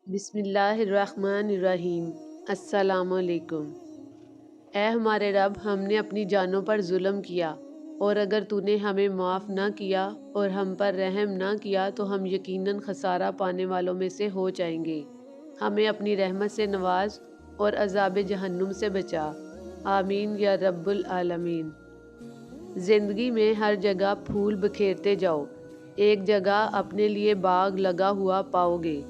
بسم اللہ الرحمن الرحیم۔ السلام علیکم۔ اے ہمارے رب، ہم نے اپنی جانوں پر ظلم کیا، اور اگر تو نے ہمیں معاف نہ کیا اور ہم پر رحم نہ کیا تو ہم یقیناً خسارہ پانے والوں میں سے ہو جائیں گے۔ ہمیں اپنی رحمت سے نواز اور عذاب جہنم سے بچا، آمین یا رب العالمین۔ زندگی میں ہر جگہ پھول بکھیرتے جاؤ، ایک جگہ اپنے لیے باغ لگا ہوا پاؤ گے۔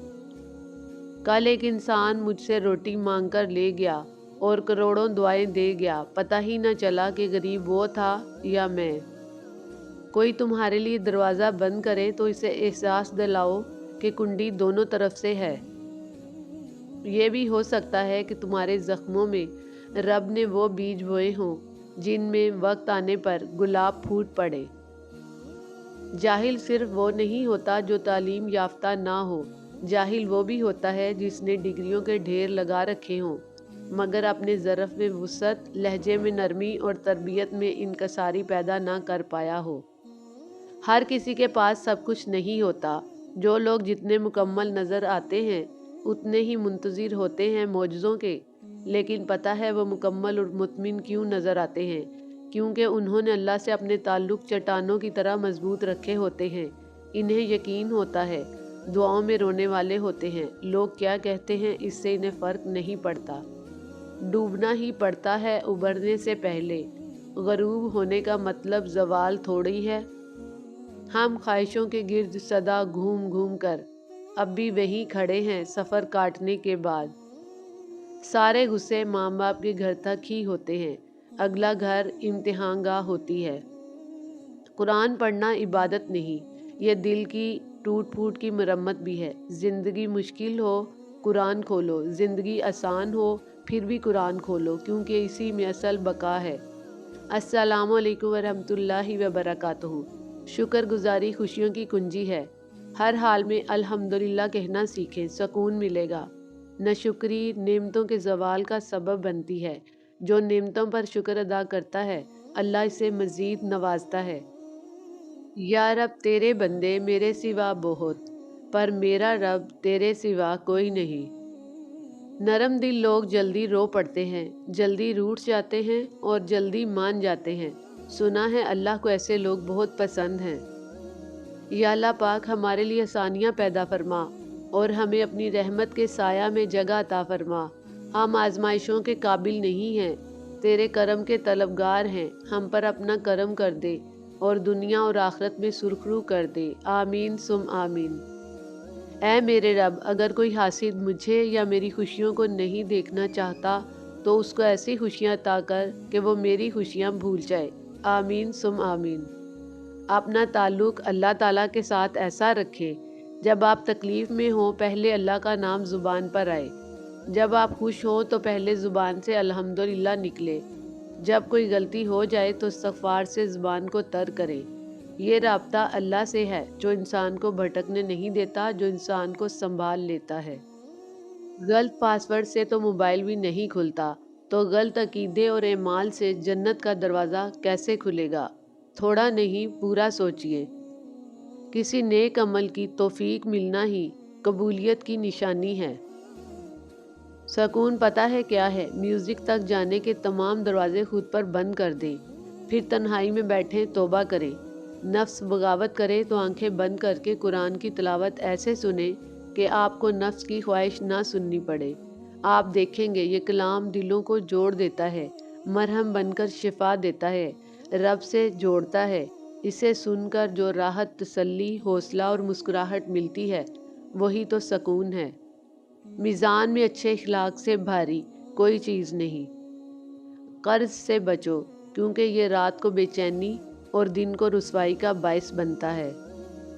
کل ایک انسان مجھ سے روٹی مانگ کر لے گیا اور کروڑوں دعائیں دے گیا، پتہ ہی نہ چلا کہ غریب وہ تھا یا میں۔ کوئی تمہارے لیے دروازہ بند کرے تو اسے احساس دلاؤ کہ کنڈی دونوں طرف سے ہے۔ یہ بھی ہو سکتا ہے کہ تمہارے زخموں میں رب نے وہ بیج بوئے ہوں جن میں وقت آنے پر گلاب پھوٹ پڑے۔ جاہل صرف وہ نہیں ہوتا جو تعلیم یافتہ نہ ہو، جاہل وہ بھی ہوتا ہے جس نے ڈگریوں کے ڈھیر لگا رکھے ہوں مگر اپنے ظرف میں وسعت، لہجے میں نرمی اور تربیت میں انکساری پیدا نہ کر پایا ہو۔ ہر کسی کے پاس سب کچھ نہیں ہوتا۔ جو لوگ جتنے مکمل نظر آتے ہیں اتنے ہی منتظر ہوتے ہیں معجزوں کے، لیکن پتہ ہے وہ مکمل اور مطمئن کیوں نظر آتے ہیں؟ کیونکہ انہوں نے اللہ سے اپنے تعلق چٹانوں کی طرح مضبوط رکھے ہوتے ہیں۔ انہیں یقین ہوتا ہے، دعاؤں میں رونے والے ہوتے ہیں، لوگ کیا کہتے ہیں اس سے انہیں فرق نہیں پڑتا۔ ڈوبنا ہی پڑتا ہے ابھرنے سے پہلے، غروب ہونے کا مطلب زوال تھوڑی ہے۔ ہم خواہشوں کے گرد سدا گھوم گھوم کر اب بھی وہیں کھڑے ہیں سفر کاٹنے کے بعد۔ سارے غصے ماں باپ کے گھر تک ہی ہوتے ہیں، اگلا گھر امتحان گاہ ہوتی ہے۔ قرآن پڑھنا عبادت نہیں، یہ دل کی ٹوٹ پھوٹ کی مرمت بھی ہے۔ زندگی مشکل ہو قرآن کھولو، زندگی آسان ہو پھر بھی قرآن کھولو، کیونکہ اسی میں اصل بقا ہے۔ السلام علیکم ورحمۃ اللہ وبرکاتہ۔ شکر گزاری خوشیوں کی کنجی ہے۔ ہر حال میں الحمدللہ کہنا سیکھیں، سکون ملے گا۔ ناشکری نعمتوں کے زوال کا سبب بنتی ہے۔ جو نعمتوں پر شکر ادا کرتا ہے اللہ اسے مزید نوازتا ہے۔ یا رب تیرے بندے میرے سوا بہت، پر میرا رب تیرے سوا کوئی نہیں۔ نرم دل لوگ جلدی رو پڑتے ہیں، جلدی روٹھ جاتے ہیں اور جلدی مان جاتے ہیں۔ سنا ہے اللہ کو ایسے لوگ بہت پسند ہیں۔ یا اللہ پاک ہمارے لیے آسانیاں پیدا فرما اور ہمیں اپنی رحمت کے سایہ میں جگہ عطا فرما۔ ہم آزمائشوں کے قابل نہیں ہیں، تیرے کرم کے طلبگار ہیں۔ ہم پر اپنا کرم کر دے اور دنیا اور آخرت میں سرخرو کر دے، آمین ثم آمین۔ اے میرے رب، اگر کوئی حاسد مجھے یا میری خوشیوں کو نہیں دیکھنا چاہتا تو اس کو ایسی خوشیاں عطا کر کہ وہ میری خوشیاں بھول جائے، آمین ثم آمین۔ اپنا تعلق اللہ تعالیٰ کے ساتھ ایسا رکھیں جب آپ تکلیف میں ہوں پہلے اللہ کا نام زبان پر آئے، جب آپ خوش ہوں تو پہلے زبان سے الحمدللہ نکلے، جب کوئی غلطی ہو جائے تو استغفار سے زبان کو تر کریں۔ یہ رابطہ اللہ سے ہے جو انسان کو بھٹکنے نہیں دیتا، جو انسان کو سنبھال لیتا ہے۔ غلط پاس ورڈ سے تو موبائل بھی نہیں کھلتا، تو غلط عقیدے اور اعمال سے جنت کا دروازہ کیسے کھلے گا؟ تھوڑا نہیں پورا سوچئے۔ کسی نیک عمل کی توفیق ملنا ہی قبولیت کی نشانی ہے۔ سکون پتہ ہے کیا ہے؟ میوزک تک جانے کے تمام دروازے خود پر بند کر دیں، پھر تنہائی میں بیٹھیں، توبہ کریں۔ نفس بغاوت کرے تو آنکھیں بند کر کے قرآن کی تلاوت ایسے سنیں کہ آپ کو نفس کی خواہش نہ سننی پڑے۔ آپ دیکھیں گے یہ کلام دلوں کو جوڑ دیتا ہے، مرہم بن کر شفا دیتا ہے، رب سے جوڑتا ہے۔ اسے سن کر جو راحت، تسلی، حوصلہ اور مسکراہٹ ملتی ہے وہی تو سکون ہے۔ میزان میں اچھے اخلاق سے بھاری کوئی چیز نہیں۔ قرض سے بچو، کیونکہ یہ رات کو بے چینی اور دن کو رسوائی کا باعث بنتا ہے۔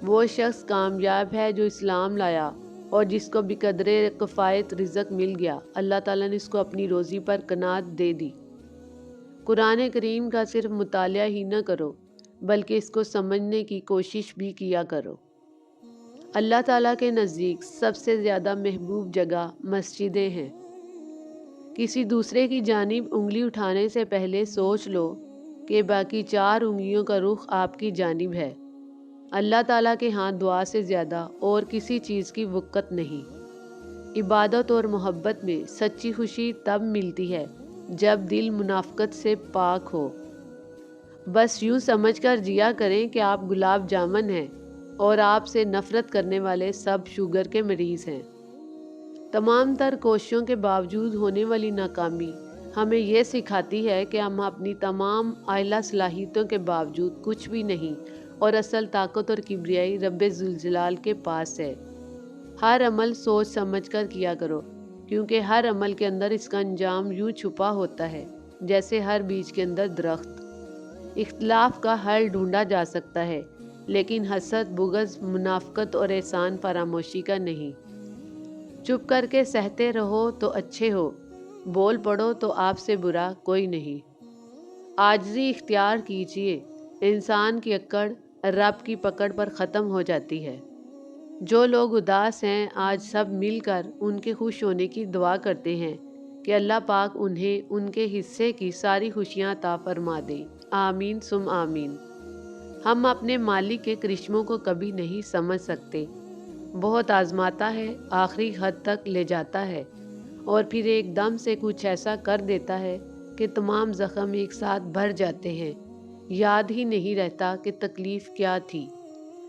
وہ شخص کامیاب ہے جو اسلام لایا اور جس کو بقدر کفایت رزق مل گیا، اللہ تعالیٰ نے اس کو اپنی روزی پر قناعت دے دی۔ قرآن کریم کا صرف مطالعہ ہی نہ کرو بلکہ اس کو سمجھنے کی کوشش بھی کیا کرو۔ اللہ تعالیٰ کے نزدیک سب سے زیادہ محبوب جگہ مسجدیں ہیں۔ کسی دوسرے کی جانب انگلی اٹھانے سے پہلے سوچ لو کہ باقی 4 انگلیوں کا رخ آپ کی جانب ہے۔ اللہ تعالیٰ کے ہاں دعا سے زیادہ اور کسی چیز کی وقت نہیں۔ इबादत और मोहब्बत में सच्ची खुशी तब मिलती है जब दिल मुनाफकत से पाक हो। बस यूँ समझकर जिया करें कि आप गुलाब जामुन हैं और आपसे नफ़रत करने वाले सब शुगर के मरीज़ हैं। तमाम तर कोशिशों के बावजूद होने वाली नाकामी हमें ये सिखाती है कि हम अपनी तमाम आइला सलाहियतों के बावजूद कुछ भी नहीं और असल ताकत और किबरियाई रब्बे जुलजलाल के पास है। हर अमल सोच समझ कर किया करो, क्योंकि हर अमल के अंदर इसका अंजाम यूँ छुपा होता है जैसे हर बीज के अंदर दरख्त। इख्तलाफ का हल ढूंढा जा सकता है, लेकिन हसद, बुग़्ज़, मुनाफ़क़त और एहसान फरामोशी का नहीं। चुप करके सहते रहो तो अच्छे हो, बोल पड़ो तो आपसे बुरा कोई नहीं। आजिज़ी इख्तियार कीजिए, इंसान की अक्कड़ रब की पकड़ पर ख़त्म हो जाती है। जो लोग उदास हैं, आज सब मिलकर उनके खुश होने की दुआ करते हैं कि अल्लाह पाक उन्हें उनके हिस्से की सारी खुशियाँ अता फरमा दे। आमीन सुम आमीन। हम अपने मालिक के करिश्मों को कभी नहीं समझ सकते। बहुत आजमाता है, आखिरी हद तक ले जाता है और फिर एकदम से कुछ ऐसा कर देता है कि तमाम ज़ख्म एक साथ भर जाते हैं। याद ही नहीं रहता कि तकलीफ़ क्या थी।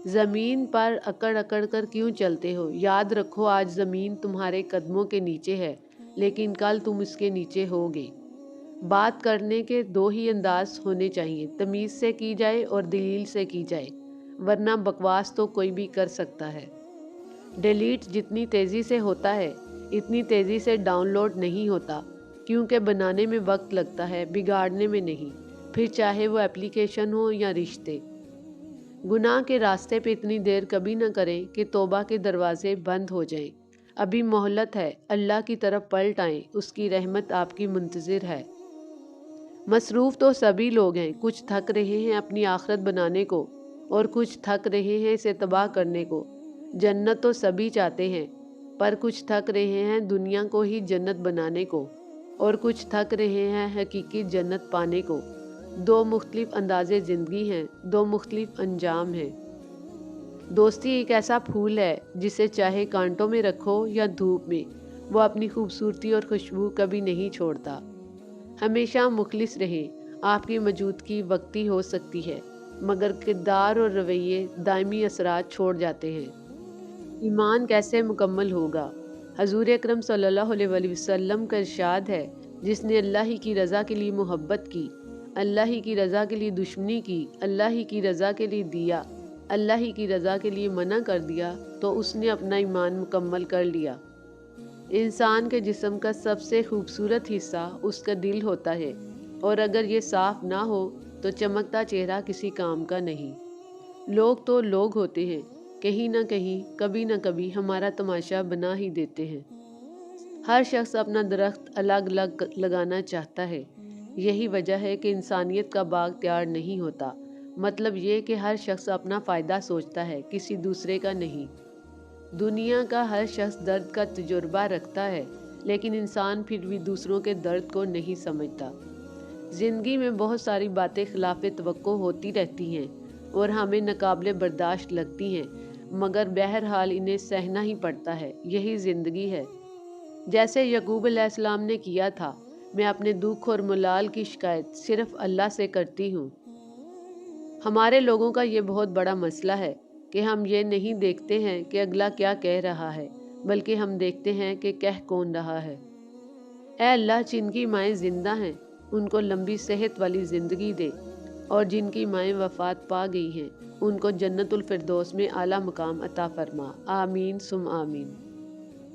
ज़मीन पर अकड़ अकड़ कर क्यों चलते हो? याद रखो, आज ज़मीन तुम्हारे कदमों के नीचे है, लेकिन कल तुम इसके नीचे होगे। बात करने के दो ही अंदाज होने चाहिए, तमीज़ से की जाए और दलील से की जाए, वरना बकवास तो कोई भी कर सकता है। डिलीट जितनी तेज़ी से होता है, इतनी तेज़ी से डाउनलोड नहीं होता, क्योंकि बनाने में वक्त लगता है, बिगाड़ने में नहीं, फिर चाहे वो एप्लीकेशन हो या रिश्ते। गुनाह के रास्ते पे इतनी देर कभी न करें कि तौबा के दरवाजे बंद हो जाएं। अभी मोहलत है, अल्लाह की तरफ पलट आएं, उसकी रहमत आपकी मुंतज़िर है। मसरूफ़ तो सभी लोग हैं, कुछ थक रहे हैं अपनी आखिरत बनाने को और कुछ थक रहे हैं इसे तबाह करने को। जन्नत तो सभी चाहते हैं, पर कुछ थक रहे हैं दुनिया को ही जन्नत बनाने को और कुछ थक रहे हैं हकीकी जन्नत पाने को। दो मुख्तलिफ अंदाज़े ज़िंदगी हैं, दो मुख्तलिफ अंजाम हैं। दोस्ती एक ऐसा फूल है जिसे चाहे कांटों में रखो या धूप में, वो अपनी खूबसूरती और खुशबू कभी नहीं छोड़ता। हमेशा मुखलिस रहे। आपकी मौजूदगी वक्ती हो सकती है, मगर किरदार और रवैये दायमी असरात छोड़ जाते हैं। ईमान कैसे मुकम्मल होगा? हजूर अकरम सल्लल्लाहु अलैहि वसल्लम का इरशाद है, जिसने अल्लाह ही की रज़ा के लिए मोहब्बत की, अल्लाह ही की रज़ा के लिए दुश्मनी की, अल्लाह ही की रज़ा के लिए दिया, अल्लाह ही की रज़ा के लिए मना कर दिया, तो उसने अपना ईमान मुकम्मल कर लिया। इंसान के जिस्म का सबसे खूबसूरत हिस्सा उसका दिल होता है, और अगर ये साफ़ ना हो तो चमकता चेहरा किसी काम का नहीं। लोग तो लोग होते हैं, कहीं ना कहीं कभी ना कभी हमारा तमाशा बना ही देते हैं। हर शख्स अपना दरख्त अलग अलग लगाना चाहता है। यही वजह है कि इंसानियत का बाग तैयार नहीं होता। मतलब ये कि हर शख्स अपना फ़ायदा सोचता है, किसी दूसरे का नहीं। दुनिया का हर शख्स दर्द का तजुर्बा रखता है, लेकिन इंसान फिर भी दूसरों के दर्द को नहीं समझता। ज़िंदगी में बहुत सारी बातें खिलाफ़े तवक्को होती रहती हैं और हमें नाकाबिले बर्दाश्त लगती हैं, मगर बहरहाल इन्हें सहना ही पड़ता है। यही ज़िंदगी है। जैसे यकूब अलैहिस्सलाम ने किया था, मैं अपने दुख और मलाल की शिकायत सिर्फ़ अल्लाह से करती हूँ। हमारे लोगों का ये बहुत बड़ा मसला है कि हम ये नहीं देखते हैं कि अगला क्या कह रहा है, बल्कि हम देखते हैं कि कह कौन रहा है। ऐ अल्लाह, जिनकी माएँ ज़िंदा हैं उनको लंबी सेहत वाली ज़िंदगी दे, और जिनकी माएँ वफ़ात पा गई हैं उनको जन्नतुल फिरदौस में आला मकाम अता फरमा। आमीन सुम आमीन।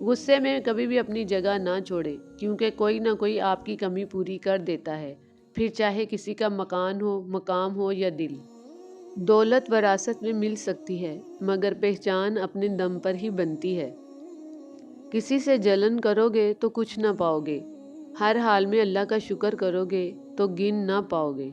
गुस्से में कभी भी अपनी जगह ना छोड़ें, क्योंकि कोई ना कोई आपकी कमी पूरी कर देता है, फिर चाहे किसी का मकान हो, मकाम हो या दिल। दौलत वरासत में मिल सकती है, मगर पहचान अपने दम पर ही बनती है। किसी से जलन करोगे तो कुछ ना पाओगे, हर हाल में अल्लाह का शुक्र करोगे तो गिन ना पाओगे।